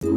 Okay,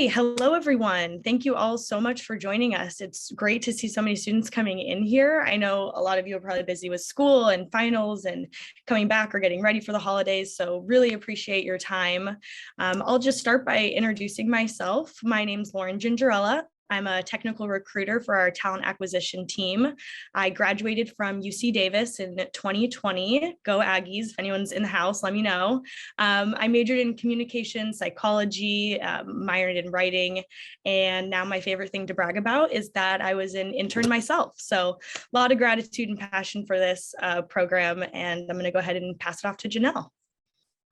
hello everyone. Thank you all so much for joining us. It's great to see so many students coming in here. I know a lot of you are probably busy with school and finals and coming back or getting ready for the holidays, so really appreciate your time. I'll just start by introducing myself. My name's Lauren Gingerella. I'm a technical recruiter for our talent acquisition team. I graduated from UC Davis in 2020. Go Aggies. If anyone's in the house, let me know. I majored in communication, psychology, minored in writing, and now my favorite thing to brag about is that I was an intern myself. So a lot of gratitude and passion for this program, and I'm going to go ahead and pass it off to Janelle.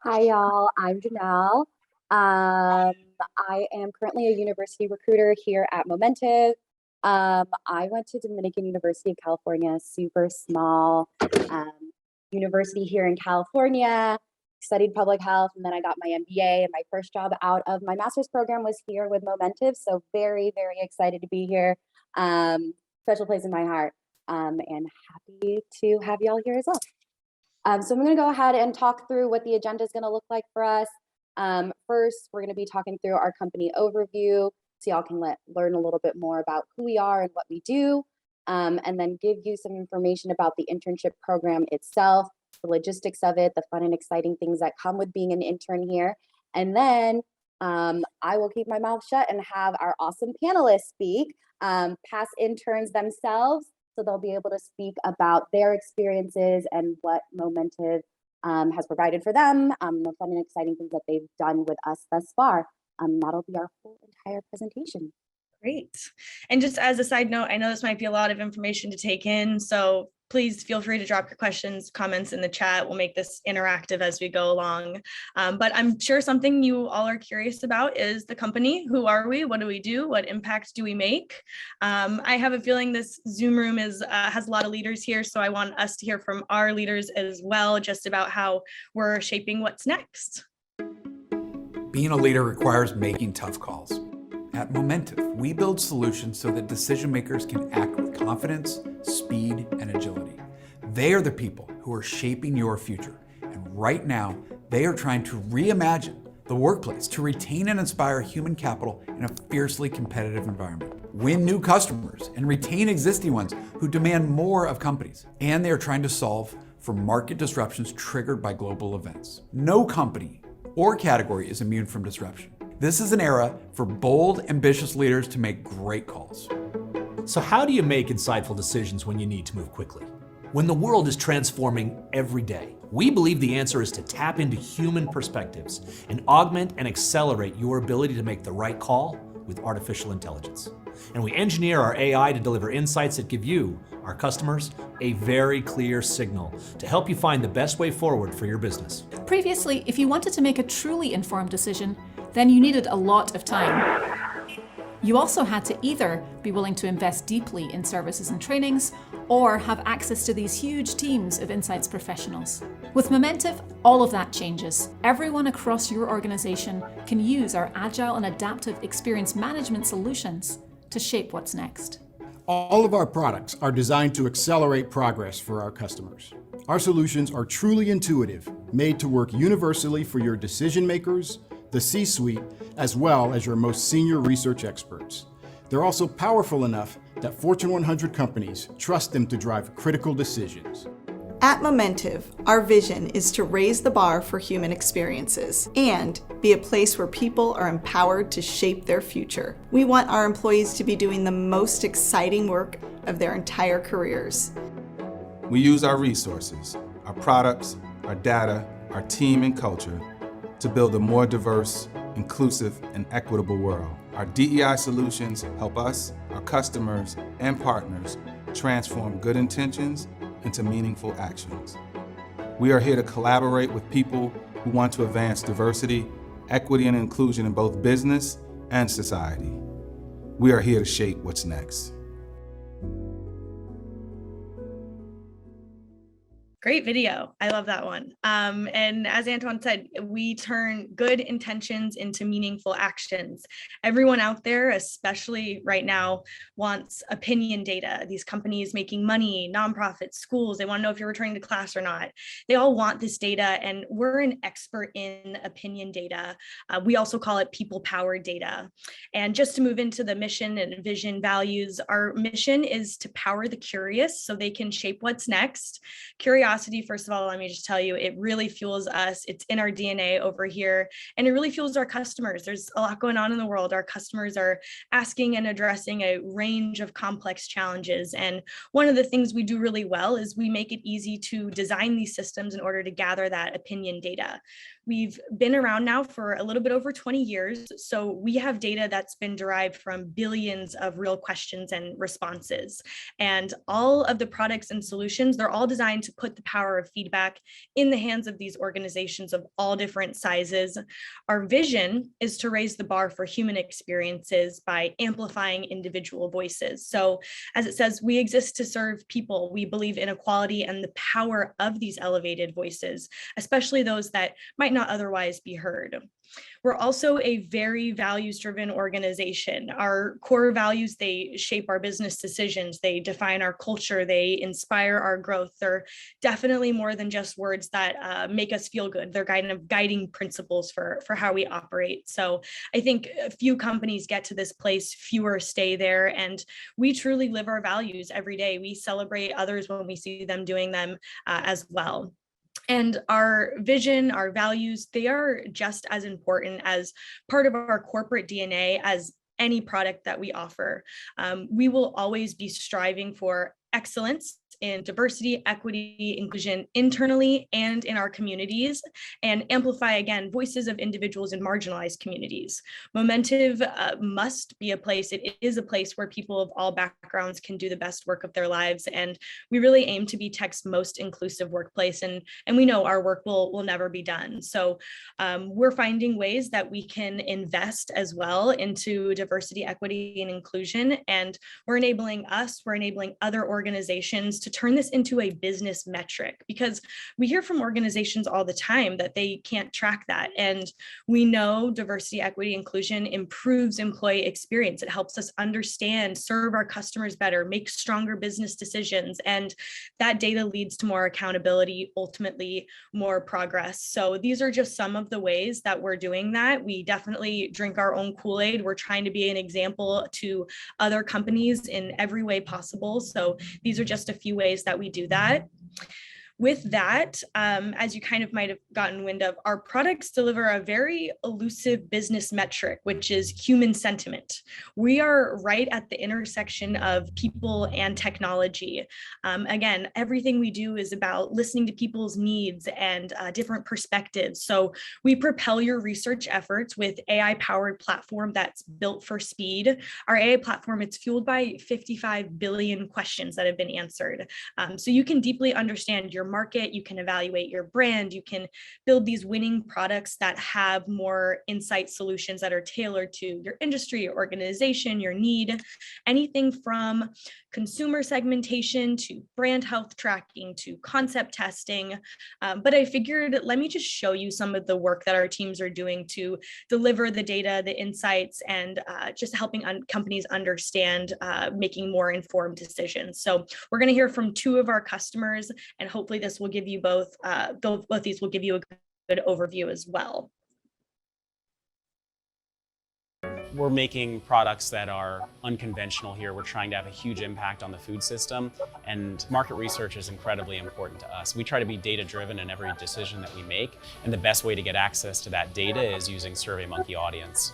Hi, y'all. I'm Janelle. I am currently a university recruiter here at Momentive. I went to Dominican University of California, super small university here in California, studied public health, and then I got my MBA, and my first job out of my master's program was here with Momentive. So very, very excited to be here. Special place in my heart, and happy to have y'all here as well. So I'm going to go ahead and talk through what the agenda is going to look like for us. First, we're going to be talking through our company overview so y'all can learn a little bit more about who we are and what we do, and then give you some information about the internship program itself, the logistics of it, the fun and exciting things that come with being an intern here. And then I will keep my mouth shut and have our awesome panelists speak, past interns themselves, so they'll be able to speak about their experiences and what Momentive has provided for them, the fun and exciting things that they've done with us thus far. That'll be our whole entire presentation. Great. And just as a side note, I know this might be a lot of information to take in, so please feel free to drop your questions, comments in the chat. We'll make this interactive as we go along. But I'm sure something you all are curious about is the company. Who are we? What do we do? What impact do we make? I have a feeling this Zoom room has a lot of leaders here, so I want us to hear from our leaders as well, just about how we're shaping what's next. Being a leader requires making tough calls. At Momentive, we build solutions so that decision makers can act with confidence, speed, and agility. They are the people who are shaping your future. And right now, they are trying to reimagine the workplace to retain and inspire human capital in a fiercely competitive environment. Win new customers and retain existing ones who demand more of companies. And they are trying to solve for market disruptions triggered by global events. No company or category is immune from disruption. This is an era for bold, ambitious leaders to make great calls. So how do you make insightful decisions when you need to move quickly? When the world is transforming every day, we believe the answer is to tap into human perspectives and augment and accelerate your ability to make the right call with artificial intelligence. And we engineer our AI to deliver insights that give you, our customers, a very clear signal to help you find the best way forward for your business. Previously, if you wanted to make a truly informed decision, then you needed a lot of time. You also had to either be willing to invest deeply in services and trainings, or have access to these huge teams of insights professionals. With Momentive, all of that changes. Everyone across your organization can use our agile and adaptive experience management solutions to shape what's next. All of our products are designed to accelerate progress for our customers. Our solutions are truly intuitive, made to work universally for your decision makers, the C-suite, as well as your most senior research experts. They're also powerful enough that Fortune 100 companies trust them to drive critical decisions. At Momentive, our vision is to raise the bar for human experiences and be a place where people are empowered to shape their future. We want our employees to be doing the most exciting work of their entire careers. We use our resources, our products, our data, our team and culture to build a more diverse, inclusive, and equitable world. Our DEI solutions help us, our customers, and partners transform good intentions into meaningful actions. We are here to collaborate with people who want to advance diversity, equity, and inclusion in both business and society. We are here to shape what's next. Great video. I love that one. And as Antoine said, we turn good intentions into meaningful actions. Everyone out there, especially right now, wants opinion data. These companies making money, nonprofits, schools, they want to know if you're returning to class or not. They all want this data, and we're an expert in opinion data. We also call it people-powered data. And just to move into the mission and vision values, our mission is to power the curious so they can shape what's next. Curiosity, first of all, let me just tell you, it really fuels us. It's in our DNA over here, and it really fuels our customers. There's a lot going on in the world. Our customers are asking and addressing a range of complex challenges. And one of the things we do really well is we make it easy to design these systems in order to gather that opinion data. We've been around now for a little bit over 20 years, so we have data that's been derived from billions of real questions and responses. And all of the products and solutions, they're all designed to put the power of feedback in the hands of these organizations of all different sizes. Our vision is to raise the bar for human experiences by amplifying individual voices. So as it says, we exist to serve people. We believe in equality and the power of these elevated voices, especially those that might not otherwise be heard. We're also a very values-driven organization. Our core values, they shape our business decisions, they define our culture, they inspire our growth. They're definitely more than just words that make us feel good. They're guiding principles for how we operate. So I think a few companies get to this place, fewer stay there, and we truly live our values every day. We celebrate others when we see them doing them as well. And our vision, our values, they are just as important as part of our corporate DNA as any product that we offer. We will always be striving for excellence in diversity, equity, inclusion internally and in our communities, and amplify, again, voices of individuals in marginalized communities. Momentive must be a place, it is a place where people of all backgrounds can do the best work of their lives. And we really aim to be tech's most inclusive workplace. And we know our work will never be done. So we're finding ways that we can invest as well into diversity, equity, and inclusion. And we're enabling other organizations to turn this into a business metric, because we hear from organizations all the time that they can't track that. And we know diversity, equity, inclusion improves employee experience. It helps us understand, serve our customers better, make stronger business decisions. And that data leads to more accountability, ultimately more progress. So these are just some of the ways that we're doing that. We definitely drink our own Kool-Aid. We're trying to be an example to other companies in every way possible. So these are just a few ways that we do that. With that, as you kind of might have gotten wind of, our products deliver a very elusive business metric, which is human sentiment. We are right at the intersection of people and technology. Again, everything we do is about listening to people's needs and different perspectives. So we propel your research efforts with AI-powered platform that's built for speed. Our AI platform, it's fueled by 55 billion questions that have been answered. So you can deeply understand your market, you can evaluate your brand, you can build these winning products that have more insight solutions that are tailored to your industry, your organization, your need, anything from consumer segmentation to brand health tracking to concept testing. But I figured, let me just show you some of the work that our teams are doing to deliver the data, the insights, and just helping companies understand making more informed decisions. So we're going to hear from two of our customers, and hopefully this will give you both these will give you a good overview as well. We're making products that are unconventional here. We're trying to have a huge impact on the food system, and market research is incredibly important to us. We try to be data-driven in every decision that we make, and the best way to get access to that data is using SurveyMonkey Audience.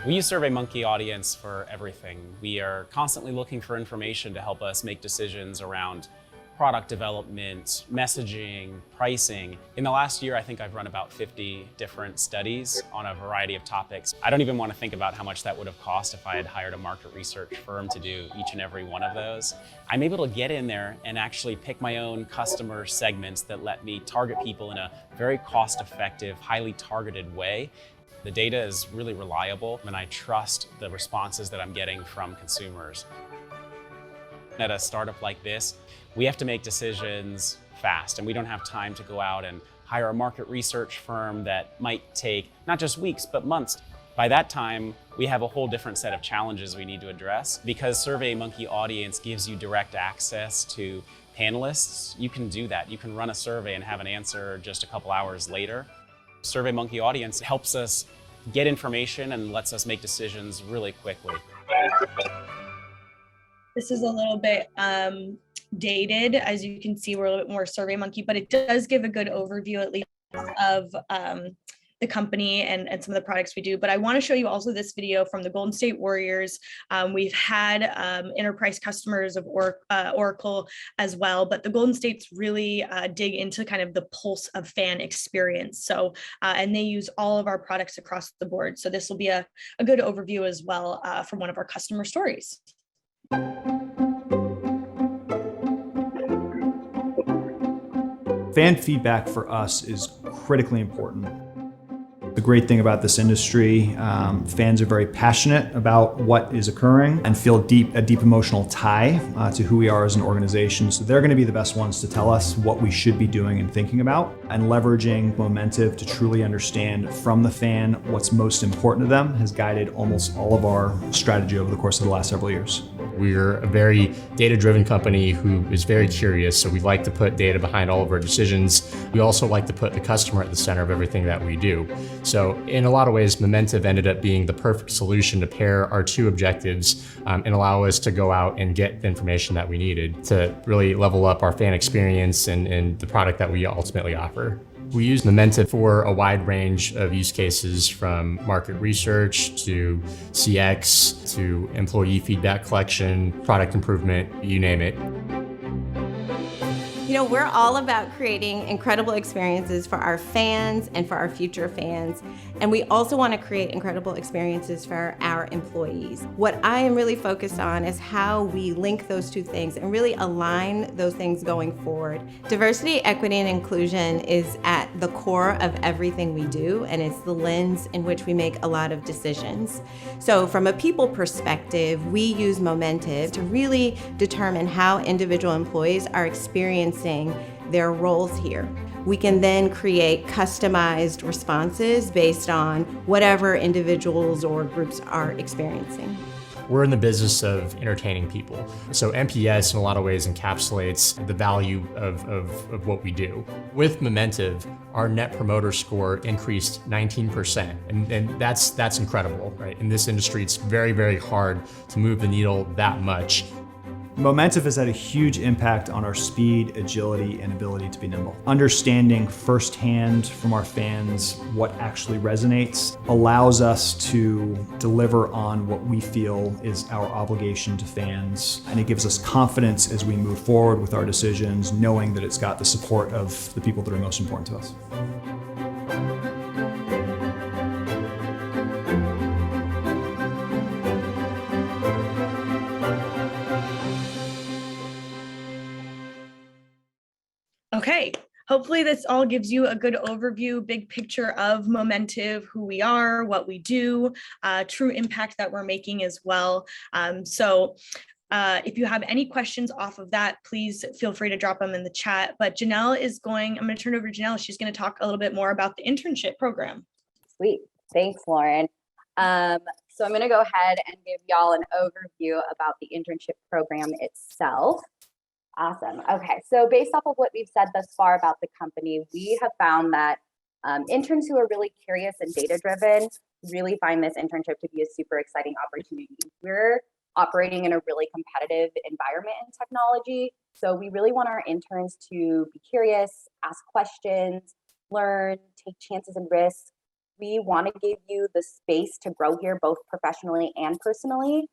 We use SurveyMonkey Audience for everything. We are constantly looking for information to help us make decisions around product development, messaging, pricing. In the last year, I think I've run about 50 different studies on a variety of topics. I don't even want to think about how much that would have cost if I had hired a market research firm to do each and every one of those. I'm able to get in there and actually pick my own customer segments that let me target people in a very cost-effective, highly targeted way. The data is really reliable, and I trust the responses that I'm getting from consumers. At a startup like this, we have to make decisions fast, and we don't have time to go out and hire a market research firm that might take not just weeks, but months. By that time, we have a whole different set of challenges we need to address. Because SurveyMonkey Audience gives you direct access to panelists, you can do that. You can run a survey and have an answer just a couple hours later. SurveyMonkey Audience helps us get information and lets us make decisions really quickly. This is a little bit dated. As you can see, we're a little bit more SurveyMonkey, but it does give a good overview at least of the company and some of the products we do. But I want to show you also this video from the Golden State Warriors. We've had enterprise customers of Oracle as well, but the Golden States really dig into kind of the pulse of fan experience. So, and they use all of our products across the board. So this will be a good overview as well from one of our customer stories. Fan feedback for us is critically important. The great thing about this industry, fans are very passionate about what is occurring and feel a deep emotional tie to who we are as an organization. So they're going to be the best ones to tell us what we should be doing and thinking about, and leveraging Momentive to truly understand from the fan what's most important to them has guided almost all of our strategy over the course of the last several years. We're a very data-driven company who is very curious, so we like to put data behind all of our decisions. We also like to put the customer at the center of everything that we do. So in a lot of ways, Momentive ended up being the perfect solution to pair our two objectives and allow us to go out and get the information that we needed to really level up our fan experience and the product that we ultimately offer. We use Momentive for a wide range of use cases, from market research to CX to employee feedback collection, product improvement, you name it. You know, we're all about creating incredible experiences for our fans and for our future fans. And we also want to create incredible experiences for our employees. What I am really focused on is how we link those two things and really align those things going forward. Diversity, equity, and inclusion is at the core of everything we do, and it's the lens in which we make a lot of decisions. So from a people perspective, we use Momentive to really determine how individual employees are experiencing their roles here. We can then create customized responses based on whatever individuals or groups are experiencing. We're in the business of entertaining people. So NPS in a lot of ways encapsulates the value of what we do. With Momentive, our net promoter score increased 19%. And that's incredible, right? In this industry, it's very, very hard to move the needle that much. Momentive has had a huge impact on our speed, agility, and ability to be nimble. Understanding firsthand from our fans what actually resonates allows us to deliver on what we feel is our obligation to fans, and it gives us confidence as we move forward with our decisions, knowing that it's got the support of the people that are most important to us. Okay, hopefully this all gives you a good overview, big picture of Momentive, who we are, what we do, true impact that we're making as well. If you have any questions off of that, please feel free to drop them in the chat. But Janelle I'm going to turn over to Janelle. She's going to talk a little bit more about the internship program. Sweet. Thanks, Lauren. So I'm going to go ahead and give y'all an overview about the internship program itself. Awesome. Okay, so based off of what we've said thus far about the company, we have found that interns who are really curious and data-driven really find this internship to be a super exciting opportunity. We're operating in a really competitive environment in technology, so we really want our interns to be curious, ask questions, learn, take chances and risks. We want to give you the space to grow here, both professionally and personally.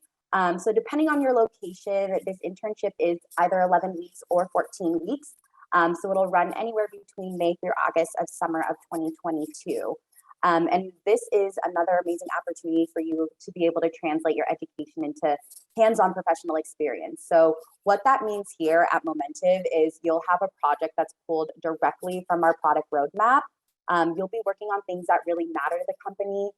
So depending on your location, this internship is either 11 weeks or 14 weeks. So it'll run anywhere between May through August of summer of 2022. And this is another amazing opportunity for you to be able to translate your education into hands-on professional experience. So what that means here at Momentive is you'll have a project that's pulled directly from our product roadmap. You'll be working on things that really matter to the company.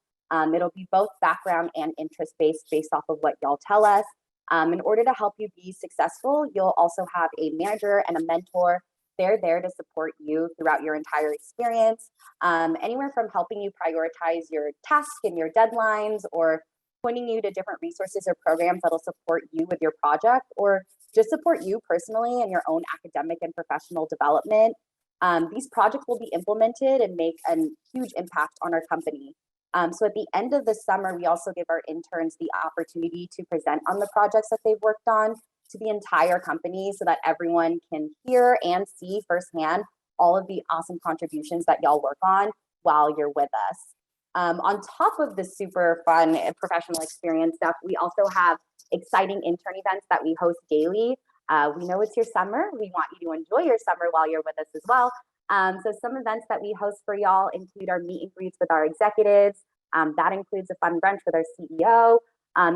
It'll be both background and interest-based based off of what y'all tell us. In order to help you be successful, you'll also have a manager and a mentor. They're there to support you throughout your entire experience, anywhere from helping you prioritize your tasks and your deadlines, or pointing you to different resources or programs that'll support you with your project, or just support you personally in your own academic and professional development. These projects will be implemented and make a huge impact on our company. So at the end of the summer, we also give our interns the opportunity to present on the projects that they've worked on to the entire company, so that everyone can hear and see firsthand all of the awesome contributions that y'all work on while you're with us. On top of the super fun professional experience stuff, we also have exciting intern events that we host daily. We know it's your summer. We want you to enjoy your summer while you're with us as well. So some events that we host for y'all include our meet and greets with our executives. That includes a fun brunch with our CEO,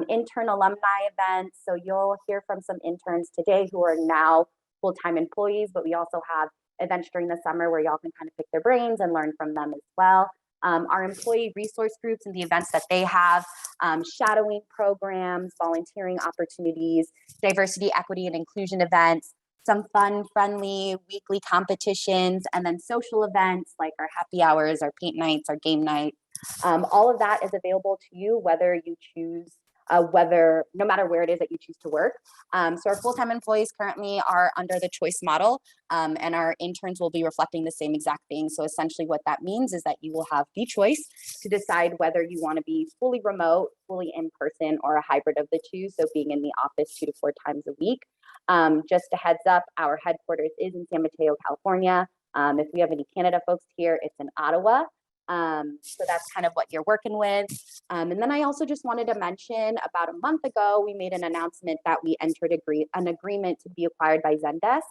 intern alumni events. So you'll hear from some interns today who are now full-time employees, but we also have events during the summer where y'all can kind of pick their brains and learn from them as well. Our employee resource groups and the events that they have, shadowing programs, volunteering opportunities, diversity, equity, and inclusion events, some fun, friendly weekly competitions, and then social events like our happy hours, our paint nights, our game nights. All of that is available to you, whether you choose, no matter where it is that you choose to work. So our full-time employees currently are under the choice model, and our interns will be reflecting the same exact thing. So essentially what that means is that you will have the choice to decide whether you want to be fully remote, fully in person, or a hybrid of the two. So being in the office 2 to 4 times a week. Just a heads up, our headquarters is in San Mateo, California. If we have any Canada folks here, it's in Ottawa. So that's kind of what you're working with. And then I also just wanted to mention, about a month ago, we made an announcement that we entered an agreement to be acquired by Zendesk.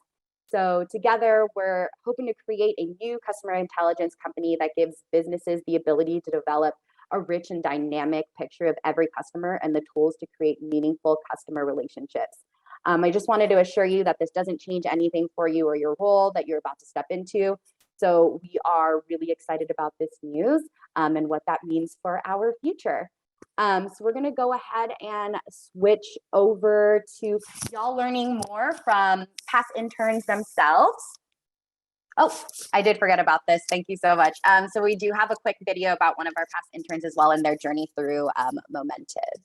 So together, we're hoping to create a new customer intelligence company that gives businesses the ability to develop a rich and dynamic picture of every customer and the tools to create meaningful customer relationships. I just wanted to assure you that this doesn't change anything for you or your role that you're about to step into. So we are really excited about this news and what that means for our future. So we're going to go ahead and switch over to y'all learning more from past interns themselves. Oh, I did forget about this. Thank you so much. So we do have a quick video about one of our past interns as well and their journey through Momentive.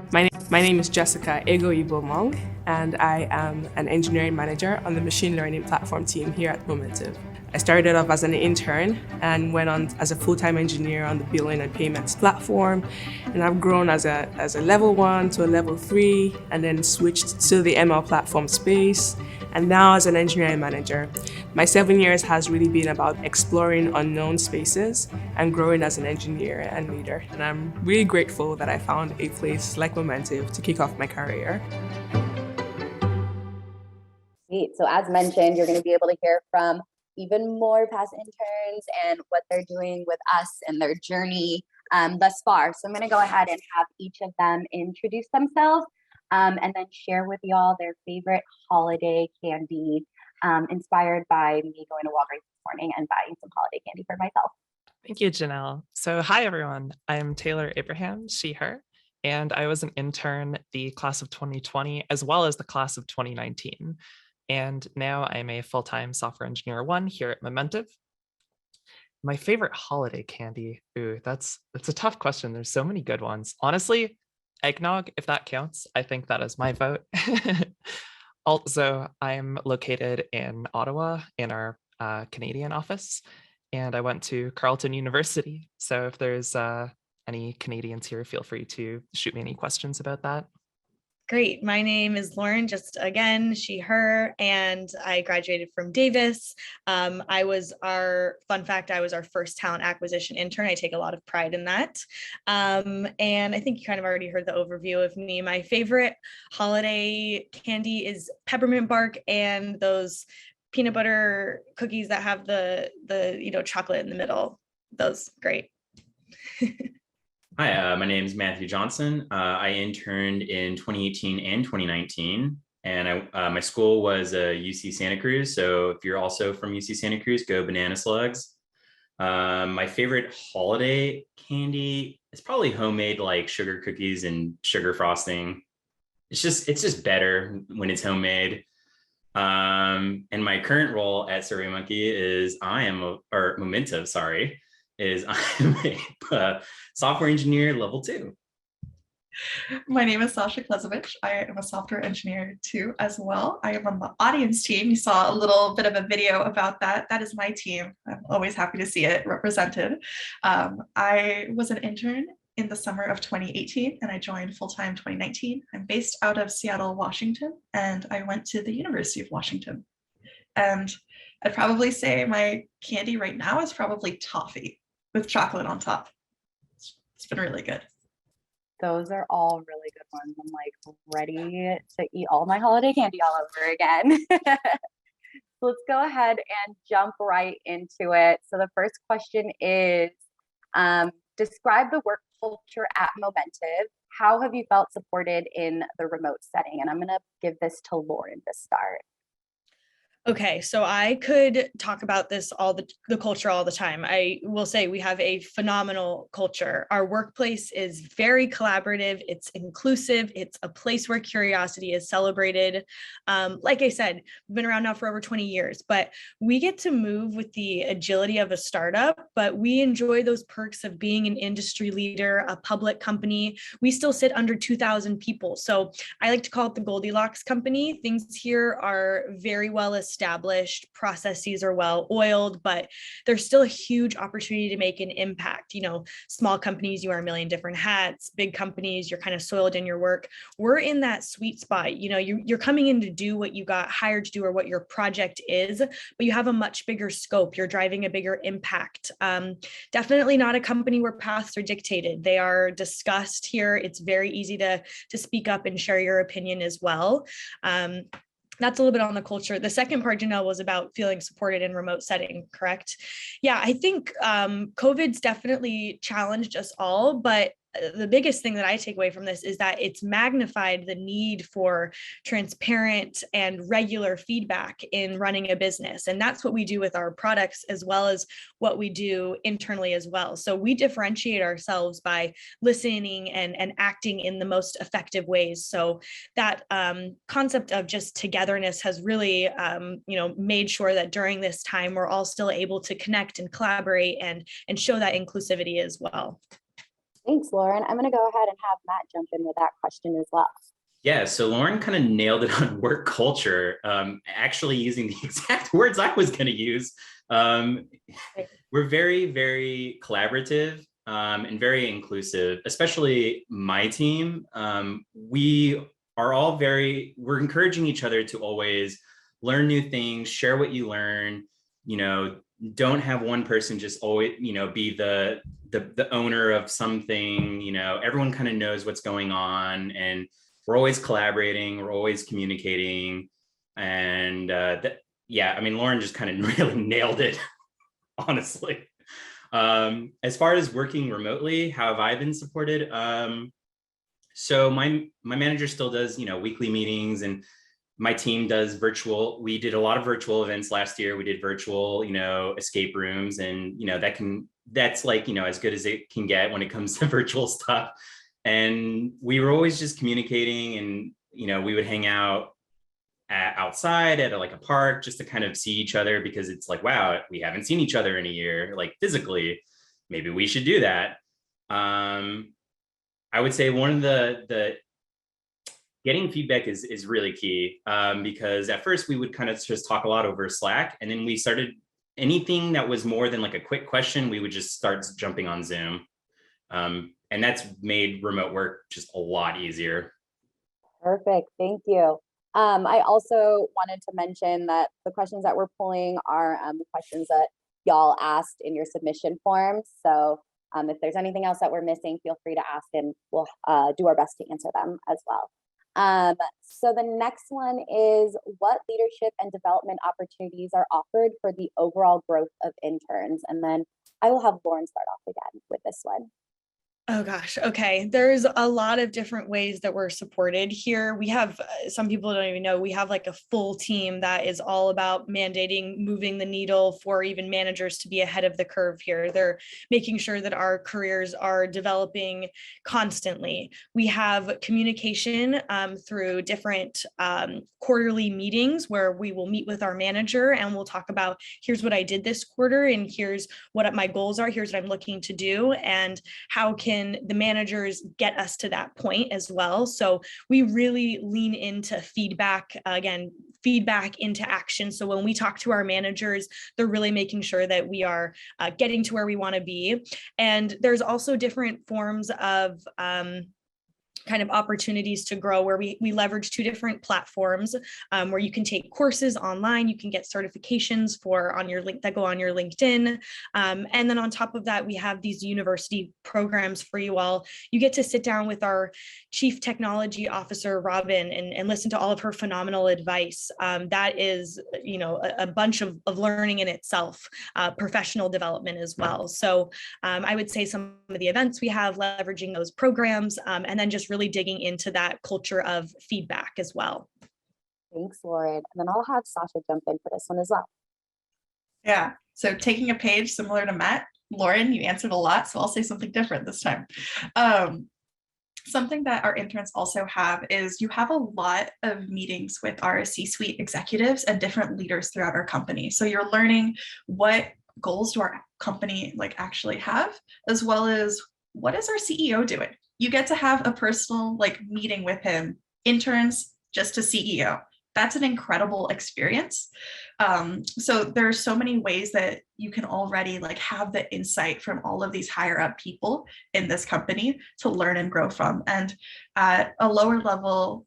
My name is Jessica Ego Ibomong, and I am an engineering manager on the machine learning platform team here at Momentive. I started off as an intern and went on as a full-time engineer on the billing and payments platform, and I've grown as a level 1 to a level 3, and then switched to the ML platform space, and now as an engineering manager. My 7 years has really been about exploring unknown spaces and growing as an engineer and leader, and I'm really grateful that I found a place like Momentive to kick off my career. Sweet. So as mentioned, you're going to be able to hear from even more past interns and what they're doing with us and their journey thus far. So I'm going to go ahead and have each of them introduce themselves and then share with y'all their favorite holiday candy, inspired by me going to Walgreens this morning and buying some holiday candy for myself. Thank you, Janelle. So hi, everyone. I'm Taylor Abraham, she, her, and I was an intern the class of 2020 as well as the class of 2019. And now I'm a full-time software engineer 1 here at Momentive. My favorite holiday candy, ooh, that's a tough question. There's so many good ones. Honestly, eggnog, if that counts, I think that is my vote. Also, I'm located in Ottawa in our Canadian office, and I went to Carleton University. So if there's any Canadians here, feel free to shoot me any questions about that. Great. My name is Lauren, just again, she, her, and I graduated from Davis. I was our first talent acquisition intern. I take a lot of pride in that. And I think you kind of already heard the overview of me. My favorite holiday candy is peppermint bark and those peanut butter cookies that have the chocolate in the middle. Those, great. Hi, my name is Matthew Johnson. I interned in 2018 and 2019, and my school was UC Santa Cruz. So if you're also from UC Santa Cruz, go banana slugs. My favorite holiday candy is probably homemade like sugar cookies and sugar frosting. it's just better when it's homemade. And my current role at SurveyMonkey is or Momentive, sorry, is I'm a software engineer level 2. My name is Sasha Klezovich. I am a software engineer too, as well. I am on the audience team. You saw a little bit of a video about that. That is my team. I'm always happy to see it represented. I was an intern in the summer of 2018 and I joined full-time 2019. I'm based out of Seattle, Washington, and I went to the University of Washington. And I'd probably say my candy right now is probably toffee with chocolate on top. It's been really good. Those are all really good ones. I'm like ready to eat all my holiday candy all over again. So let's go ahead and jump right into it. So the first question is, describe the work culture at Momentive. How have you felt supported in the remote setting? And I'm going to give this to Lauren to start. Okay, so I could talk about this the culture all the time. I will say we have a phenomenal culture. Our workplace is very collaborative. It's inclusive. It's a place where curiosity is celebrated. Like I said, we've been around now for over 20 years, but we get to move with the agility of a startup, but we enjoy those perks of being an industry leader, a public company. We still sit under 2,000 people. So I like to call it the Goldilocks company. Things here are very well established, processes are well oiled, but there's still a huge opportunity to make an impact. You know, small companies, you wear a million different hats. Big companies, you're kind of soiled in your work. We're in that sweet spot. You know, you're coming in to do what you got hired to do or what your project is, but you have a much bigger scope. You're driving a bigger impact. Definitely not a company where paths are dictated. They are discussed here. It's very easy to speak up and share your opinion as well. That's a little bit on the culture. The second part, Janelle, was about feeling supported in remote setting, correct? Yeah, I think COVID's definitely challenged us all, but the biggest thing that I take away from this is that it's magnified the need for transparent and regular feedback in running a business. And that's what we do with our products as well as what we do internally as well. So we differentiate ourselves by listening and acting in the most effective ways. So that concept of just togetherness has really, made sure that during this time, we're all still able to connect and collaborate and show that inclusivity as well. Thanks, Lauren. I'm going to go ahead and have Matt jump in with that question as well. Yeah, so Lauren kind of nailed it on work culture, actually using the exact words I was going to use. We're very, very collaborative and very inclusive, especially my team. We're encouraging each other to always learn new things, share what you learn, don't have one person just always, be the owner of something. Everyone kind of knows what's going on, and we're always collaborating, we're always communicating. And Lauren just kind of really nailed it, honestly. As far as working remotely, how have I been supported? So my manager still does, weekly meetings, and my team does virtual. We did a lot of virtual events last year. We did virtual, escape rooms, and that's like, as good as it can get when it comes to virtual stuff. And we were always just communicating, and we would hang out outside at a park just to kind of see each other, because it's like, wow, we haven't seen each other in a year, like physically. Maybe we should do that. I would say one of the getting feedback is really key, because at first we would kind of just talk a lot over Slack, and then we started anything that was more than like a quick question, we would just start jumping on Zoom. And that's made remote work just a lot easier. Perfect, thank you. I also wanted to mention that the questions that we're pulling are the questions that y'all asked in your submission forms. So if there's anything else that we're missing, feel free to ask, and we'll do our best to answer them as well. So the next one is, what leadership and development opportunities are offered for the overall growth of interns? And then I will have Lauren start off again with this one. Oh gosh. Okay. There's a lot of different ways that we're supported here. We have some people don't even know we have like a full team that is all about mandating, moving the needle for even managers to be ahead of the curve here. They're making sure that our careers are developing constantly. We have communication through different quarterly meetings where we will meet with our manager and we'll talk about here's what I did this quarter and here's what my goals are. Here's what I'm looking to do and how can the managers get us to that point as well. So we really lean into feedback, again, feedback into action. So when we talk to our managers, they're really making sure that we are getting to where we want to be. And there's also different forms of kind of opportunities to grow where we leverage two different platforms where you can take courses online, you can get certifications for on your link that go on your LinkedIn. And then on top of that, we have these university programs for you all. You get to sit down with our Chief Technology Officer, Robin, and listen to all of her phenomenal advice. That is, you know, a bunch of learning in itself, professional development as well. So I would say some of the events we have leveraging those programs and then just really digging into that culture of feedback as well. Thanks, Lauren. And then I'll have Sasha jump in for this one as well. Yeah, so taking a page similar to Matt, Lauren, you answered a lot, so I'll say something different this time. Something that our interns also have is you have a lot of meetings with our C-suite executives and different leaders throughout our company. So you're learning what goals do our company like actually have, as well as what is our CEO doing? You get to have a personal like meeting with him, interns, just a CEO. That's an incredible experience. So there are so many ways that you can already like have the insight from all of these higher up people in this company to learn and grow from. And at a lower level,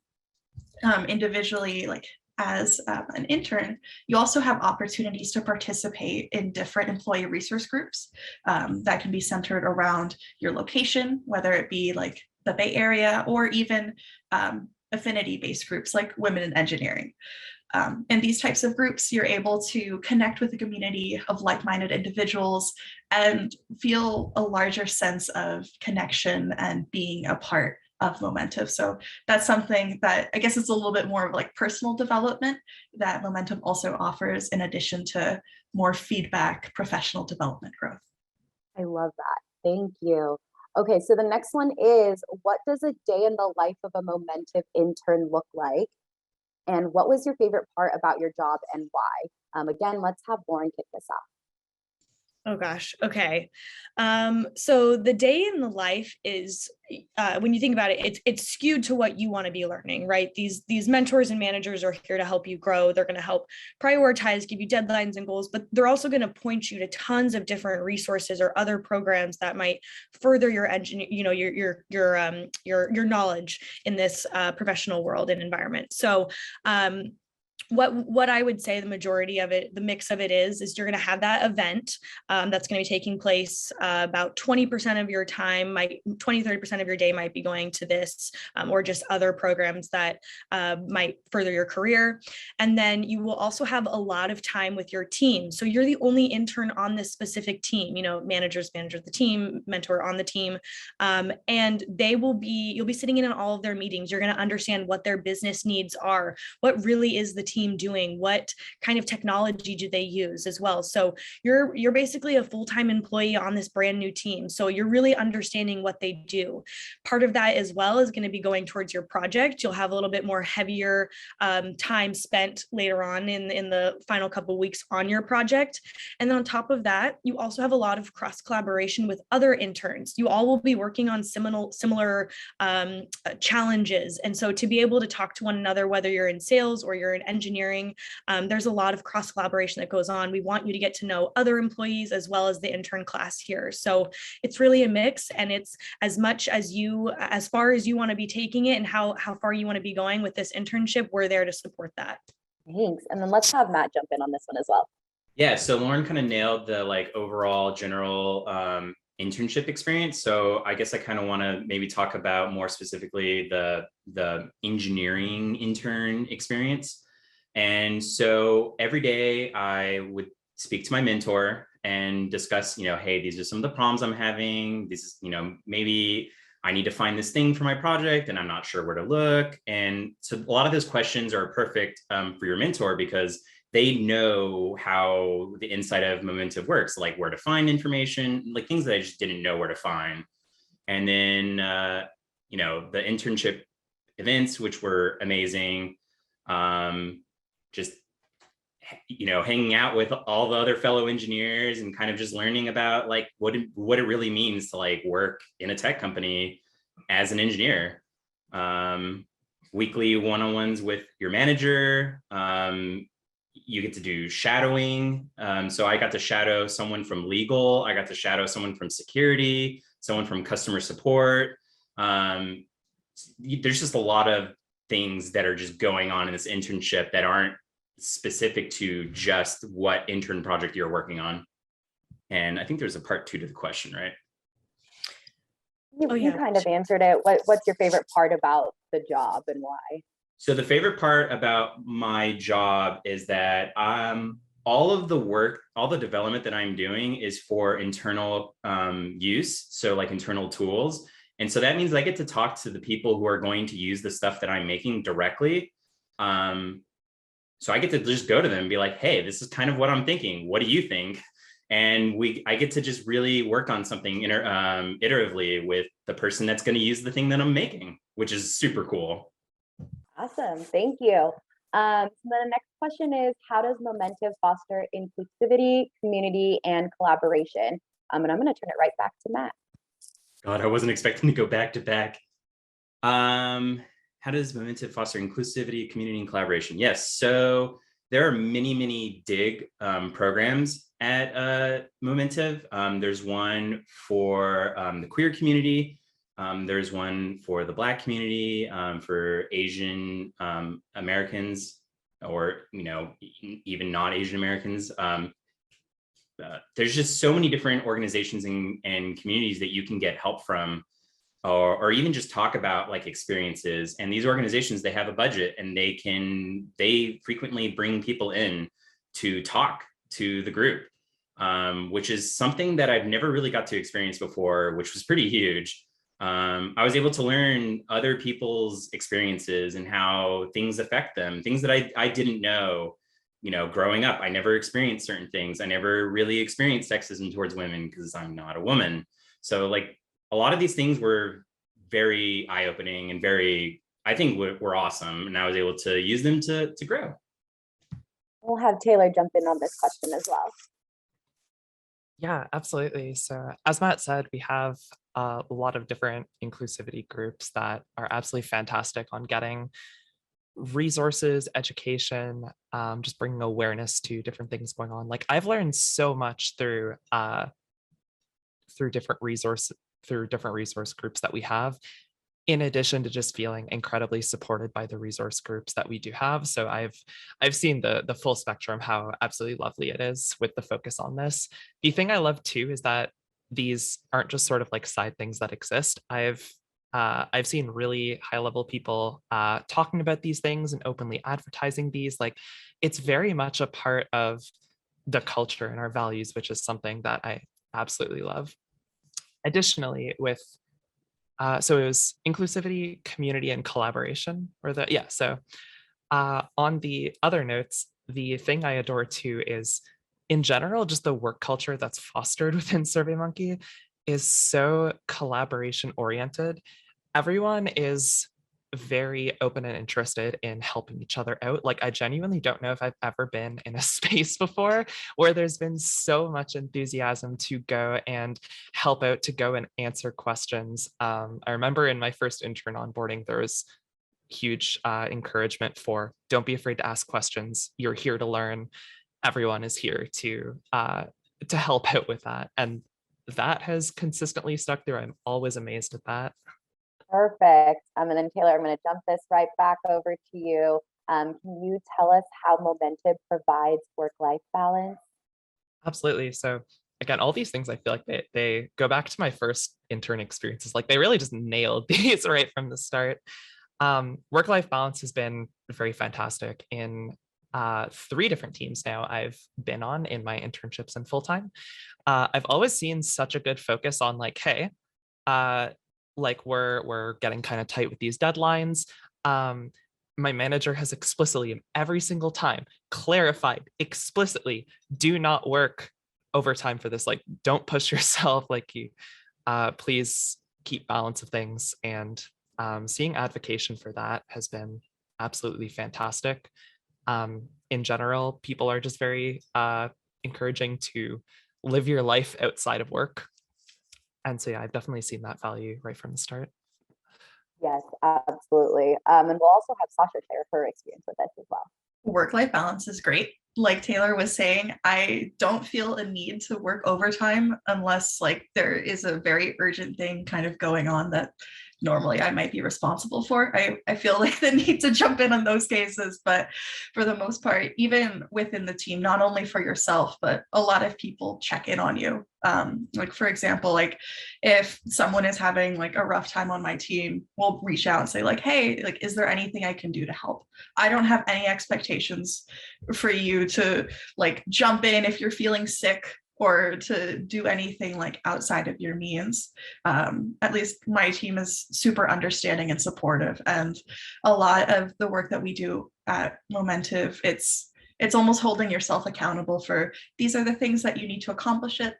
individually, like as an intern, you also have opportunities to participate in different employee resource groups that can be centered around your location, whether it be like the Bay Area or even affinity-based groups like Women in Engineering. In these types of groups, you're able to connect with a community of like-minded individuals and feel a larger sense of connection and being a part of Momentive. So that's something that I guess it's a little bit more of like personal development that Momentive also offers in addition to more feedback, professional development growth. I love that. Thank you. Okay, so the next one is, what does a day in the life of a Momentive intern look like? And what was your favorite part about your job and why? Again, let's have Lauren kick this off. Oh gosh. Okay. So the day in the life is, when you think about it, it's skewed to what you want to be learning, right? These mentors and managers are here to help you grow. They're going to help prioritize, give you deadlines and goals, but they're also going to point you to tons of different resources or other programs that might further your your knowledge in this professional world and environment. So what I would say the majority of it, the mix of it is you're going to have that event that's going to be taking place about 20% of your time, 30% of your day might be going to this or just other programs that might further your career. And then you will also have a lot of time with your team. So you're the only intern on this specific team, you know, managers the team, mentor on the team. And you'll be sitting in on all of their meetings. You're going to understand what their business needs are, what really is the team doing, what kind of technology do they use as well. So you're basically a full-time employee on this brand new team. So you're really understanding what they do. Part of that as well is going to be going towards your project. You'll have a little bit more heavier time spent later on in the final couple of weeks on your project. And then on top of that, you also have a lot of cross collaboration with other interns. You all will be working on similar challenges. And so to be able to talk to one another, whether you're in sales or you're in engineering, there's a lot of cross collaboration that goes on. We want you to get to know other employees as well as the intern class here. So it's really a mix, and it's as far as you want to be taking it and how far you want to be going with this internship. We're there to support that. Thanks. And then let's have Matt jump in on this one as well. Yeah, so Lauren kind of nailed the like overall general internship experience. So I guess I kind of want to maybe talk about more specifically the engineering intern experience. And so every day I would speak to my mentor and discuss, hey, these are some of the problems I'm having. This is, maybe I need to find this thing for my project and I'm not sure where to look. And so a lot of those questions are perfect for your mentor, because they know how the inside of Momentive works, like where to find information, like things that I just didn't know where to find. And then, the internship events, which were amazing. Just, hanging out with all the other fellow engineers and kind of just learning about like what it really means to like work in a tech company as an engineer. Weekly one-on-ones with your manager. You get to do shadowing. So I got to shadow someone from legal. I got to shadow someone from security, someone from customer support. There's just a lot of things that are just going on in this internship that aren't specific to just what intern project you're working on. And I think there's a part 2 to the question, right? You kind of answered it. What's your favorite part about the job and why? So the favorite part about my job is that all of the work, all the development that I'm doing is for internal use. So like internal tools. And so that means I get to talk to the people who are going to use the stuff that I'm making directly. So I get to just go to them and be like, hey, this is kind of what I'm thinking. What do you think? And I get to just really work on something iteratively with the person that's going to use the thing that I'm making, which is super cool. Awesome. Thank you. So the next question is, how does Momentive foster inclusivity, community, and collaboration? And I'm going to turn it right back to Matt. God, I wasn't expecting to go back to back. How does Momentive foster inclusivity, community, and collaboration? Yes, so there are many, many DIG programs at Momentive. There's one for the queer community. There's one for the Black community, for Asian Americans, or even not Asian Americans. There's just so many different organizations and communities that you can get help from, or even just talk about like experiences. And these organizations, they have a budget, and they frequently bring people in to talk to the group, which is something that I've never really got to experience before, which was pretty huge. I was able to learn other people's experiences and how things affect them, things that I didn't know. Growing up, I never experienced certain things. I never really experienced sexism towards women because I'm not a woman. So like a lot of these things were very eye-opening and I think were awesome. And I was able to use them to grow. We'll have Taylor jump in on this question as well. Yeah, absolutely. So as Matt said, we have a lot of different inclusivity groups that are absolutely fantastic on getting resources, education, just bringing awareness to different things going on. Like I've learned so much through different resource groups that we have, in addition to just feeling incredibly supported by the resource groups that we do have. So I've seen the full spectrum, how absolutely lovely it is with the focus on this. The thing I love too is that these aren't just sort of like side things that exist. I've seen really high level people talking about these things and openly advertising these. Like it's very much a part of the culture and our values, which is something that I absolutely love. Additionally, so it was inclusivity, community, and collaboration, So on the other notes, the thing I adore too is, in general, just the work culture that's fostered within SurveyMonkey is so collaboration oriented. Everyone is very open and interested in helping each other out. Like I genuinely don't know if I've ever been in a space before where there's been so much enthusiasm to go and help out, to go and answer questions. I remember in my first intern onboarding, there was huge encouragement for don't be afraid to ask questions. You're here to learn. Everyone is here to help out with that. And that has consistently stuck through. I'm always amazed at that. Perfect. And then Taylor, I'm going to jump this right back over to you. Can you tell us how Momentive provides work-life balance? Absolutely. So again, all these things, I feel like they go back to my first intern experiences. Like they really just nailed these right from the start. Work-life balance has been very fantastic in 3 different teams now I've been on in my internships and full-time. I've always seen such a good focus on like, hey, like we're getting kind of tight with these deadlines. My manager has explicitly in every single time clarified explicitly, do not work overtime for this. Like, don't push yourself. Like, you please keep balance of things. And seeing advocacy for that has been absolutely fantastic. In general, people are just very encouraging to live your life outside of work. And so, yeah, I've definitely seen that value right from the start. Yes, absolutely. And we'll also have Sasha share her experience with this as well. Work-life balance is great. Like Taylor was saying, I don't feel a need to work overtime unless like there is a very urgent thing kind of going on that normally I might be responsible for. I feel like the need to jump in on those cases, but for the most part, even within the team, not only for yourself, but a lot of people check in on you. Like for example, like if someone is having like a rough time on my team, we'll reach out and say like, hey, like, is there anything I can do to help? I don't have any expectations for you to like jump in if you're feeling sick or to do anything like outside of your means. At least my team is super understanding and supportive. And a lot of the work that we do at Momentive, it's almost holding yourself accountable for these are the things that you need to accomplish it.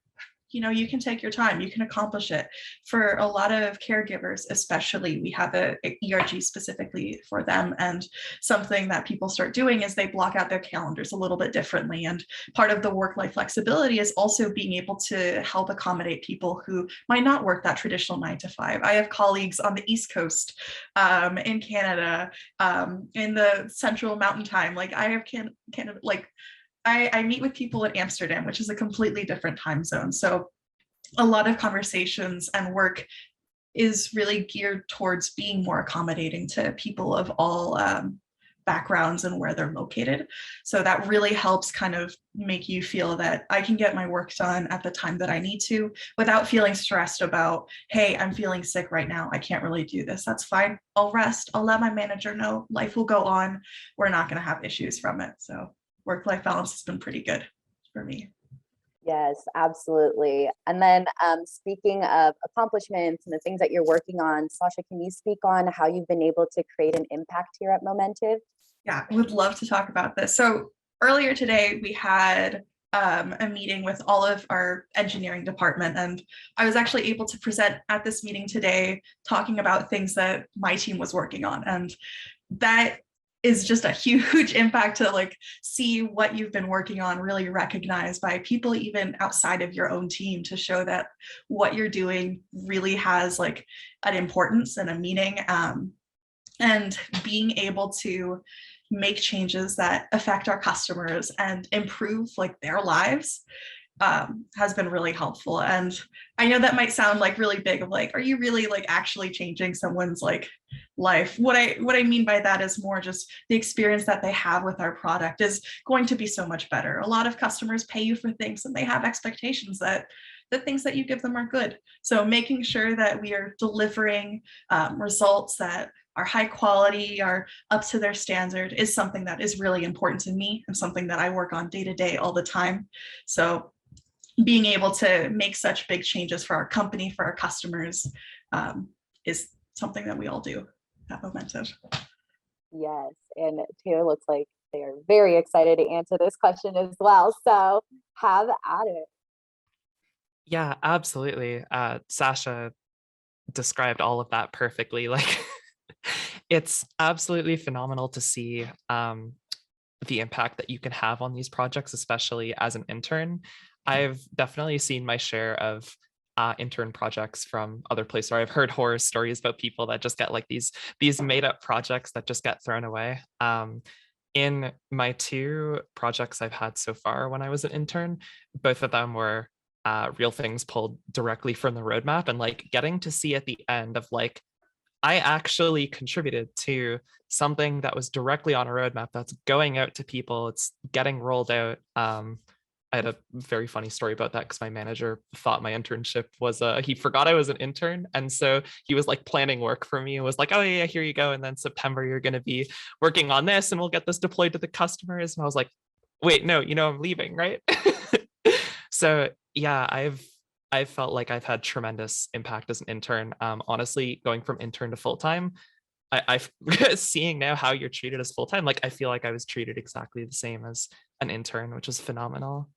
You know, you can take your time, you can accomplish it. For a lot of caregivers, especially, we have a ERG specifically for them. And something that people start doing is they block out their calendars a little bit differently. And part of the work-life flexibility is also being able to help accommodate people who might not work that traditional 9 to 5. I have colleagues on the East Coast, in Canada, in the Central Mountain Time. Like I have Canada, like I meet with people in Amsterdam, which is a completely different time zone. So a lot of conversations and work is really geared towards being more accommodating to people of all backgrounds and where they're located. So that really helps kind of make you feel that I can get my work done at the time that I need to without feeling stressed about, hey, I'm feeling sick right now, I can't really do this. That's fine. I'll rest. I'll let my manager know. Life will go on. We're not going to have issues from it. So work-life balance has been pretty good for me. Yes, absolutely. And then speaking of accomplishments and the things that you're working on, Sasha, can you speak on how you've been able to create an impact here at Momentive? Yeah, I would love to talk about this. So earlier today, we had a meeting with all of our engineering department, and I was actually able to present at this meeting today talking about things that my team was working on. And that is just a huge impact to like see what you've been working on really recognized by people even outside of your own team, to show that what you're doing really has like an importance and a meaning, and being able to make changes that affect our customers and improve like their lives has been really helpful. And I know that might sound like really big of like, are you really like actually changing someone's like life? What I mean by that is more just the experience that they have with our product is going to be so much better. A lot of customers pay you for things and they have expectations that the things that you give them are good. So making sure that we are delivering results that are high quality, are up to their standard, is something that is really important to me and something that I work on day to day all the time. So being able to make such big changes for our company, for our customers, is something that we all do at Momentive. Yes, and Taylor looks like they are very excited to answer this question as well. So have at it. Yeah, absolutely. Sasha described all of that perfectly. Like, it's absolutely phenomenal to see the impact that you can have on these projects, especially as an intern. I've definitely seen my share of intern projects from other places, or I've heard horror stories about people that just get like these made up projects that just get thrown away. In my 2 projects I've had so far when I was an intern, both of them were real things pulled directly from the roadmap, and like getting to see at the end of like, I actually contributed to something that was directly on a roadmap that's going out to people, it's getting rolled out. I had a very funny story about that because my manager thought my internship was he forgot I was an intern. And so he was like planning work for me and was like, oh yeah, here you go. And then September, you're going to be working on this and we'll get this deployed to the customers. And I was like, wait, no, I'm leaving, right? So yeah, I've felt like I've had tremendous impact as an intern. Honestly, going from intern to full-time, I've seeing now how you're treated as full-time, like I feel like I was treated exactly the same as an intern, which is phenomenal.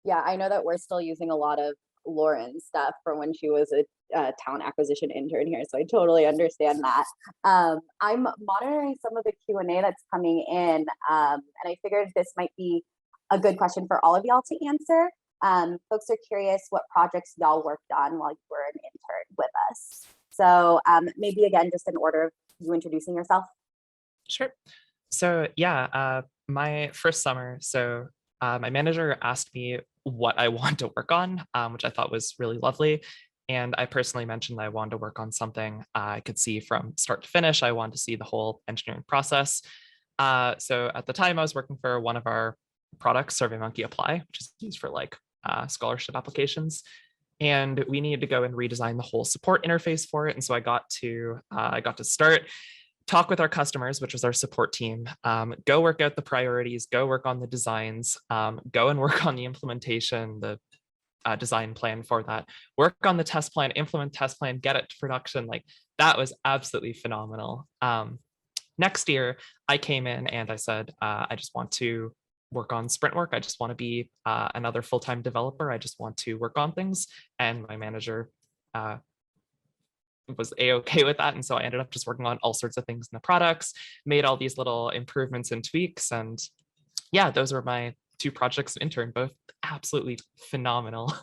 Yeah, I know that we're still using a lot of Lauren's stuff from when she was a talent acquisition intern here, so I totally understand that. I'm monitoring some of the Q&A that's coming in, and I figured this might be a good question for all of y'all to answer. Folks are curious what projects y'all worked on while you were an intern with us. So maybe again, just in order of you introducing yourself. Sure. So yeah, my first summer, so my manager asked me what I want to work on, which I thought was really lovely. And I personally mentioned that I wanted to work on something I could see from start to finish. I wanted to see the whole engineering process. So at the time I was working for one of our products, SurveyMonkey Apply, which is used for like scholarship applications. And we needed to go and redesign the whole support interface for it. And so I got to start talk with our customers, which was our support team, go work out the priorities, go work on the designs, go and work on the implementation, the design plan for that, work on the test plan, implement test plan, get it to production. Like that was absolutely phenomenal. Next year, I came in and I said, I just want to work on sprint work. I just want to be another full-time developer. I just want to work on things. And my manager was a-okay with that. And so I ended up just working on all sorts of things in the products, made all these little improvements and tweaks. And yeah, those were my 2 projects of intern, both absolutely phenomenal.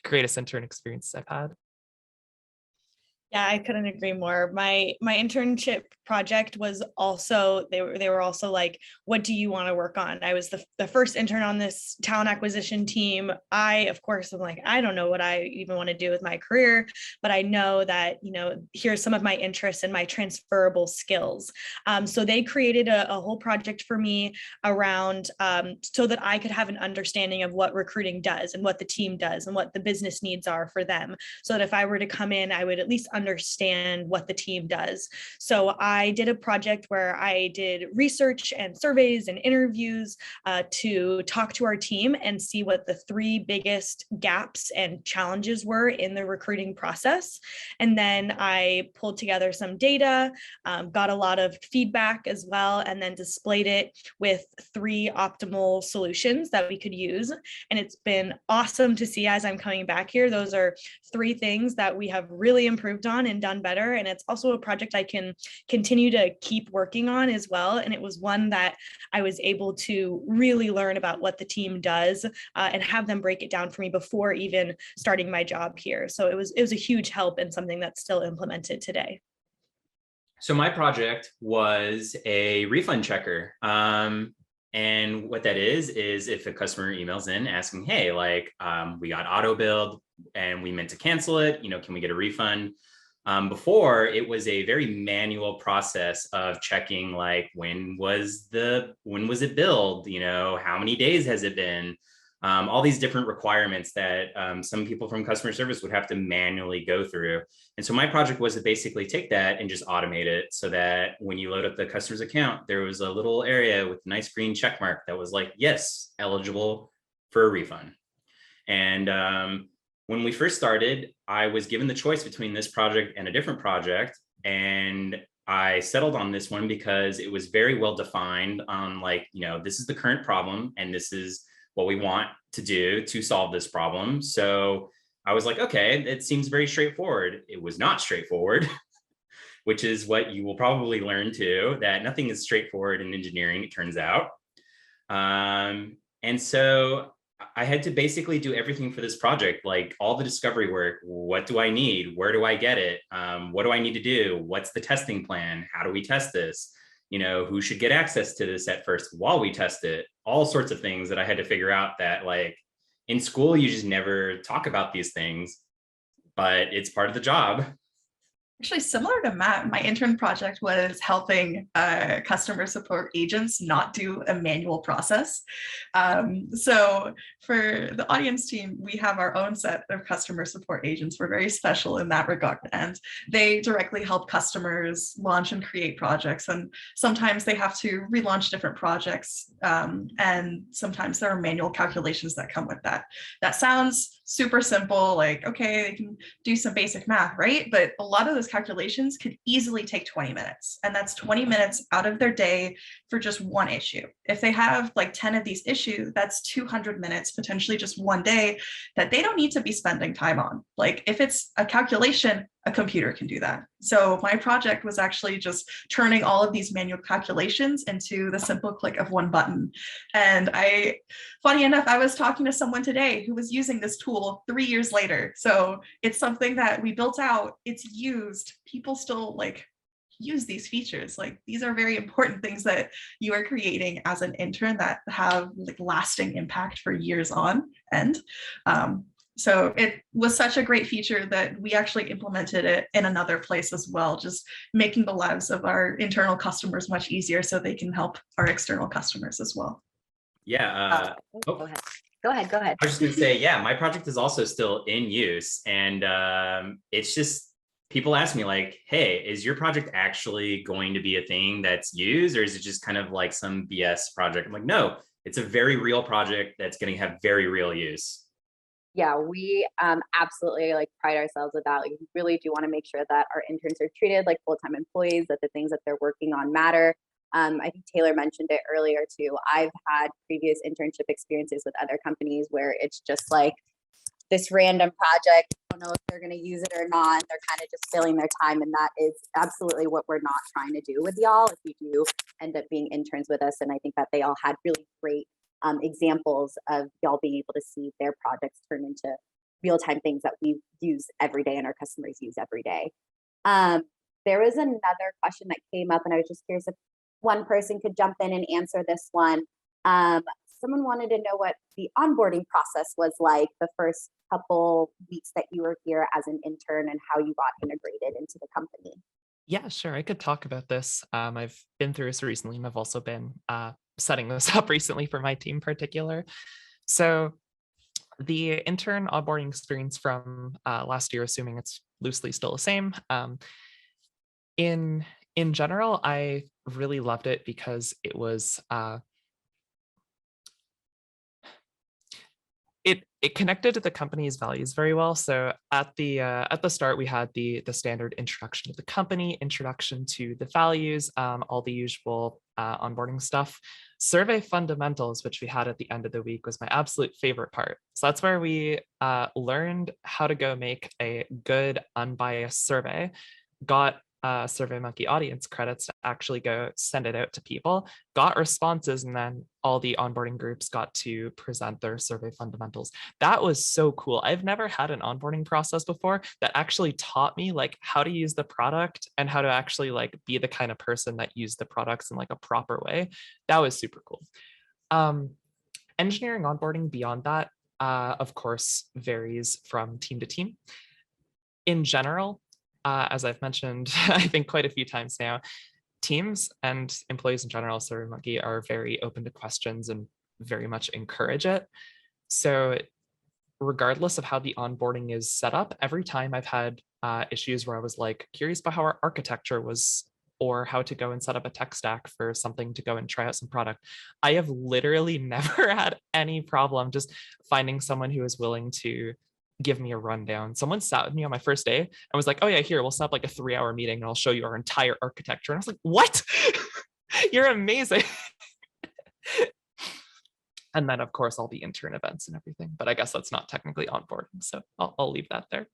Greatest intern experiences I've had. Yeah, I couldn't agree more. My internship project was also, they were also like, what do you want to work on? I was the first intern on this talent acquisition team. Of course, I'm like, I don't know what I even want to do with my career, but I know that, here's some of my interests and my transferable skills. So they created a whole project for me around so that I could have an understanding of what recruiting does and what the team does and what the business needs are for them. So that if I were to come in, I would at least understand what the team does. So I did a project where I did research and surveys and interviews to talk to our team and see what the 3 biggest gaps and challenges were in the recruiting process. And then I pulled together some data, got a lot of feedback as well, and then displayed it with 3 optimal solutions that we could use. And it's been awesome to see as I'm coming back here. Those are 3 things that we have really improved on and done better. And it's also a project I can continue to keep working on as well. And it was one that I was able to really learn about what the team does and have them break it down for me before even starting my job here. So it was a huge help and something that's still implemented today. So my project was a refund checker. And what that is if a customer emails in asking, hey, like we got auto billed and we meant to cancel it, can we get a refund? Before, it was a very manual process of checking, like, when was it billed? How many days has it been? All these different requirements that some people from customer service would have to manually go through. And so my project was to basically take that and just automate it so that when you load up the customer's account, there was a little area with a nice green check mark that was like, yes, eligible for a refund. And when we first started, I was given the choice between this project and a different project. And I settled on this one because it was very well defined on this is the current problem and this is what we want to do to solve this problem. So I was like, okay, it seems very straightforward. It was not straightforward, which is what you will probably learn too, that nothing is straightforward in engineering, it turns out. And so I had to basically do everything for this project, like all the discovery work. What do I need? Where do I get it? What do I need to do? What's the testing plan? How do we test this? Who should get access to this at first while we test it? All sorts of things that I had to figure out that, like, in school, you just never talk about these things, but it's part of the job. Actually, similar to Matt, my intern project was helping customer support agents not do a manual process. So for the audience team, we have our own set of customer support agents. We're very special in that regard, and they directly help customers launch and create projects. And sometimes they have to relaunch different projects, and sometimes there are manual calculations that come with that. That sounds super simple, like, okay, they can do some basic math, right? But a lot of those calculations could easily take 20 minutes, and that's 20 minutes out of their day for just one issue. If they have like 10 of these issues, that's 200 minutes, potentially just one day, that they don't need to be spending time on. Like if it's a calculation, a computer can do that. So my project was actually just turning all of these manual calculations into the simple click of one button. And funny enough, I was talking to someone today who was using this tool 3 years later. So it's something that we built out, it's used, people still like use these features. Like these are very important things that you are creating as an intern that have like lasting impact for years on end. So it was such a great feature that we actually implemented it in another place as well, just making the lives of our internal customers much easier so they can help our external customers as well. Yeah. Go ahead. Go ahead. Go ahead. I was just going to say, yeah, my project is also still in use. And it's just, people ask me like, hey, is your project actually going to be a thing that's used, or is it just kind of like some BS project? I'm like, no, it's a very real project that's going to have very real use. Yeah, we absolutely like pride ourselves with that. Like, we really do want to make sure that our interns are treated like full-time employees, that the things that they're working on matter. I think Taylor mentioned it earlier too. I've had previous internship experiences with other companies where it's just like this random project. I don't know if they're going to use it or not. They're kind of just filling their time. And that is absolutely what we're not trying to do with y'all if you do end up being interns with us. And I think that they all had really great examples of y'all being able to see their projects turn into real-time things that we use every day and our customers use every day. There was another question that came up, and I was just curious if one person could jump in and answer this one. Someone wanted to know what the onboarding process was like the first couple weeks that you were here as an intern and how you got integrated into the company. Yeah, sure. I could talk about this. I've been through this recently, and I've also been setting this up recently for my team in particular. So the intern onboarding experience from last year, assuming it's loosely still the same, in general, I really loved it because it was it connected to the company's values very well. So at the start, we had the standard introduction to the company, introduction to the values, all the usual onboarding stuff. Survey fundamentals, which we had at the end of the week, was my absolute favorite part. So that's where we learned how to go make a good, unbiased survey, got SurveyMonkey audience credits to actually go send it out to people, got responses, and then all the onboarding groups got to present their survey fundamentals. That was so cool. I've never had an onboarding process before that actually taught me like how to use the product and how to actually like be the kind of person that used the products in like a proper way. That was super cool. Engineering onboarding beyond that, of course, varies from team to team. In general, as I've mentioned, I think quite a few times now, teams and employees in general, SurveyMonkey, are very open to questions and very much encourage it. So regardless of how the onboarding is set up, every time I've had issues where I was like curious about how our architecture was or how to go and set up a tech stack for something to go and try out some product, I have literally never had any problem just finding someone who is willing to give me a rundown. Someone sat with me on my first day and was like, oh yeah, here, we'll set up like a 3-hour meeting and I'll show you our entire architecture. And I was like, what? You're amazing. And then of course all the intern events and everything, but I guess that's not technically onboarding. So I'll leave that there.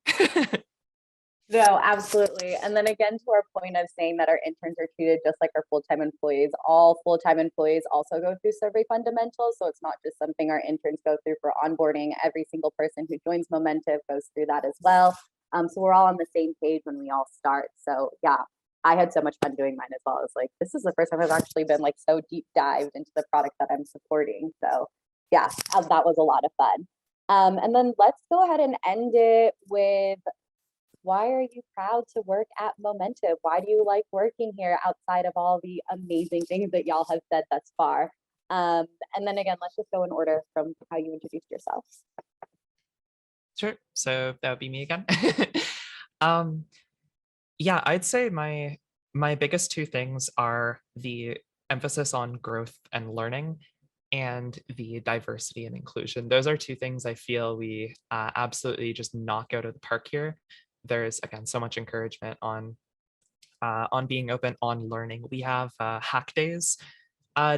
No, absolutely. And then again, to our point of saying that our interns are treated just like our full-time employees, all full-time employees also go through survey fundamentals. So it's not just something our interns go through for onboarding. Every single person who joins Momentive goes through that as well. So we're all on the same page when we all start. So yeah, I had so much fun doing mine as well. It's like, this is the first time I've actually been like so deep dived into the product that I'm supporting. So yeah, that was a lot of fun. And then let's go ahead and end it with why are you proud to work at Momentive? Why do you like working here outside of all the amazing things that y'all have said thus far? And then again, let's just go in order from how you introduced yourselves. Sure. So that would be me again. Yeah, I'd say my biggest two things are the emphasis on growth and learning and the diversity and inclusion. Those are two things I feel we absolutely just knock out of the park here. There's, again, so much encouragement on being open, on learning. We have hack days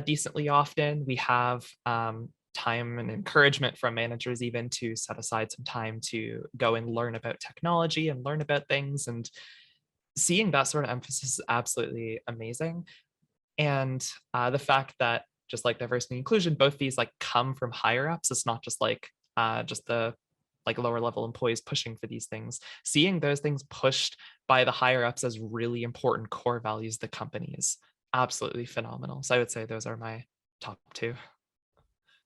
decently often. We have time and encouragement from managers even to set aside some time to go and learn about technology and learn about things. And seeing that sort of emphasis is absolutely amazing. And the fact that, just like diversity and inclusion, both these like come from higher ups. It's not just like just the like lower level employees pushing for these things. Seeing those things pushed by the higher ups as really important core values of the company is absolutely phenomenal. So I would say those are my top two.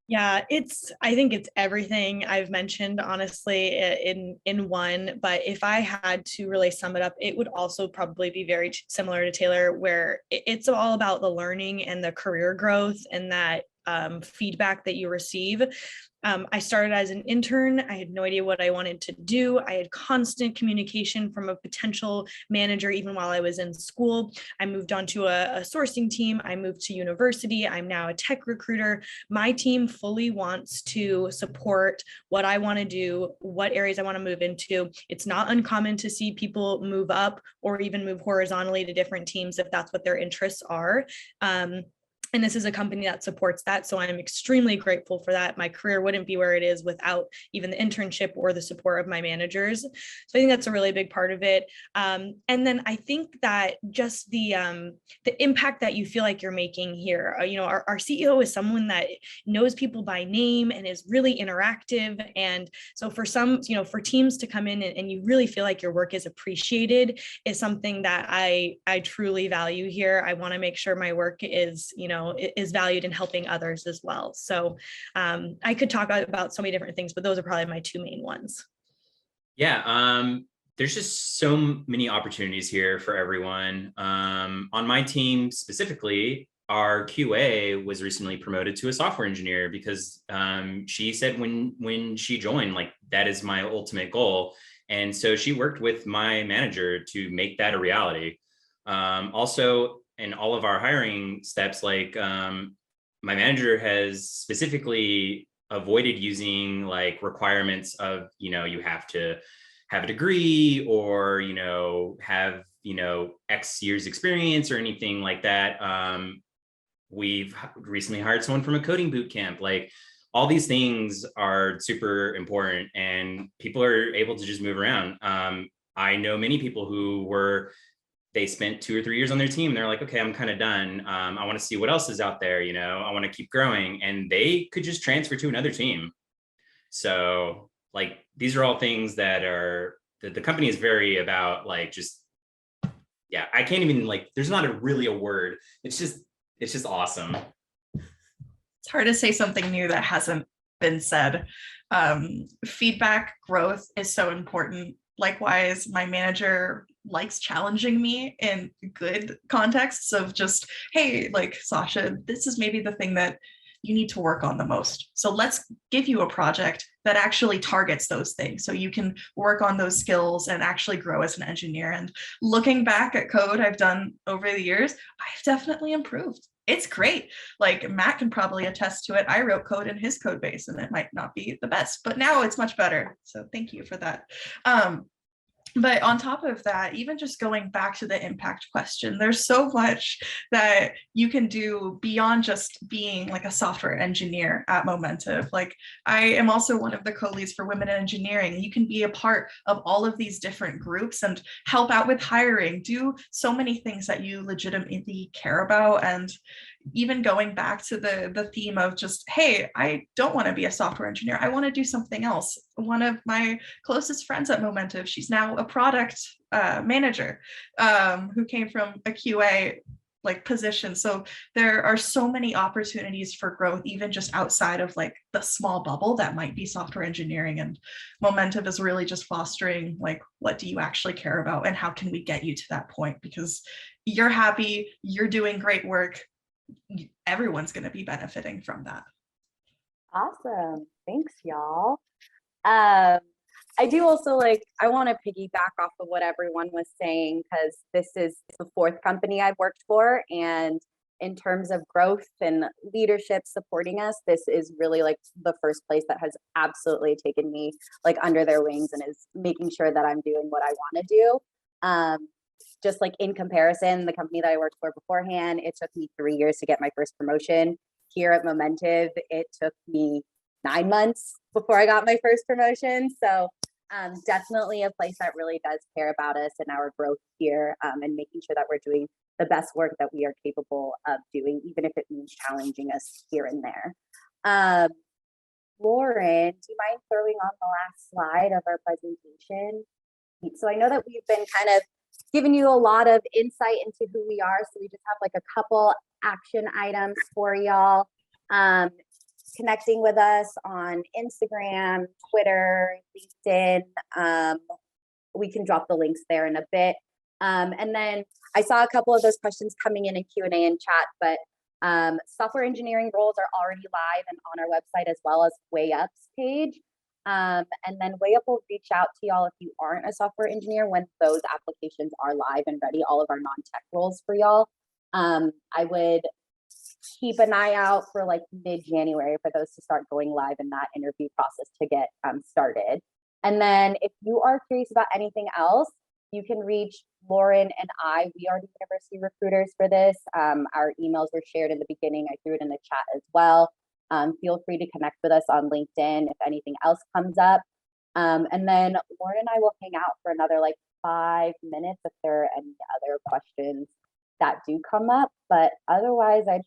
Yeah, I think it's everything I've mentioned, honestly, in one. But if I had to really sum it up, it would also probably be very similar to Taylor, where it's all about the learning and the career growth and that feedback that you receive. I started as an intern. I had no idea what I wanted to do. I had constant communication from a potential manager, even while I was in school. I moved on to a sourcing team. I moved to university. I'm now a tech recruiter. My team fully wants to support what I want to do, what areas I want to move into. It's not uncommon to see people move up or even move horizontally to different teams if that's what their interests are. And this is a company that supports that. So I'm extremely grateful for that. My career wouldn't be where it is without even the internship or the support of my managers. So I think that's a really big part of it. And then I think that just the impact that you feel like you're making here, our CEO is someone that knows people by name and is really interactive. And so for some, for teams to come in and you really feel like your work is appreciated is something that I truly value here. I want to make sure my work is valued in helping others as well. So I could talk about so many different things, but those are probably my two main ones. Yeah, there's just so many opportunities here for everyone. On my team specifically, our QA was recently promoted to a software engineer because she said when she joined, like, that is my ultimate goal. And so she worked with my manager to make that a reality. Also, in all of our hiring steps, like my manager has specifically avoided using like requirements of, you have to have a degree or, have, X years experience or anything like that. We've recently hired someone from a coding boot camp. Like, all these things are super important and people are able to just move around. I know many people who they spent 2 or 3 years on their team. They're like, okay, I'm kind of done. I want to see what else is out there. I want to keep growing, and they could just transfer to another team. So like, these are all things that the company is very about, like, just, yeah, I can't even, like, there's not really a word. It's just awesome. It's hard to say something new that hasn't been said. Feedback, growth is so important. Likewise, my manager likes challenging me in good contexts of just, hey, like, Sasha, this is maybe the thing that you need to work on the most. So let's give you a project that actually targets those things so you can work on those skills and actually grow as an engineer. And looking back at code I've done over the years, I've definitely improved. It's great. Like, Matt can probably attest to it. I wrote code in his code base and it might not be the best, but now it's much better. So thank you for that. But on top of that, even just going back to the impact question, there's so much that you can do beyond just being like a software engineer at Momentive. Like, I am also one of the co-leads for Women in Engineering. You can be a part of all of these different groups and help out with hiring, do so many things that you legitimately care about. And even going back to the theme of just, hey, I don't want to be a software engineer. I want to do something else. One of my closest friends at Momentive, she's now a product manager who came from a QA. like position. So there are so many opportunities for growth, even just outside of like the small bubble that might be software engineering. And Momentive is really just fostering like, what do you actually care about and how can we get you to that point? Because you're happy, you're doing great work, everyone's going to be benefiting from that. Awesome. Thanks, y'all. I do also I want to piggyback off of what everyone was saying, because this is the fourth company I've worked for. And in terms of growth and leadership supporting us, this is really like the first place that has absolutely taken me like under their wings and is making sure that I'm doing what I want to do. Just like in comparison, the company that I worked for beforehand, it took me 3 years to get my first promotion. Here at Momentive, it took me 9 months before I got my first promotion. So definitely a place that really does care about us and our growth here, and making sure that we're doing the best work that we are capable of doing, even if it means challenging us here and there. Lauren, do you mind throwing on the last slide of our presentation? So I know that we've been kind of giving you a lot of insight into who we are. So we just have like a couple action items for y'all. Connecting with us on Instagram, Twitter, LinkedIn. We can drop the links there in a bit. And then I saw a couple of those questions coming in Q&A and chat, but software engineering roles are already live and on our website, as well as WayUp's page. And then WayUp will reach out to y'all if you aren't a software engineer when those applications are live and ready, all of our non-tech roles for y'all. I would keep an eye out for like mid-January for those to start going live in that interview process to get started. And then if you are curious about anything else, you can reach Lauren and I. We are the university recruiters for this. Our emails were shared in the beginning. I threw it in the chat as well. Feel free to connect with us on LinkedIn if anything else comes up. And then Lauren and I will hang out for another like 5 minutes if there are any other questions that do come up. But otherwise, I'd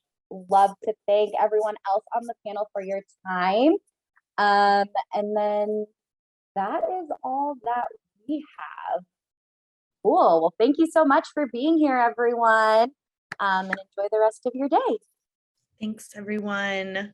love to thank everyone else on the panel for your time. And then that is all that we have. Cool. Well, thank you so much for being here, everyone. And enjoy the rest of your day. Thanks, everyone.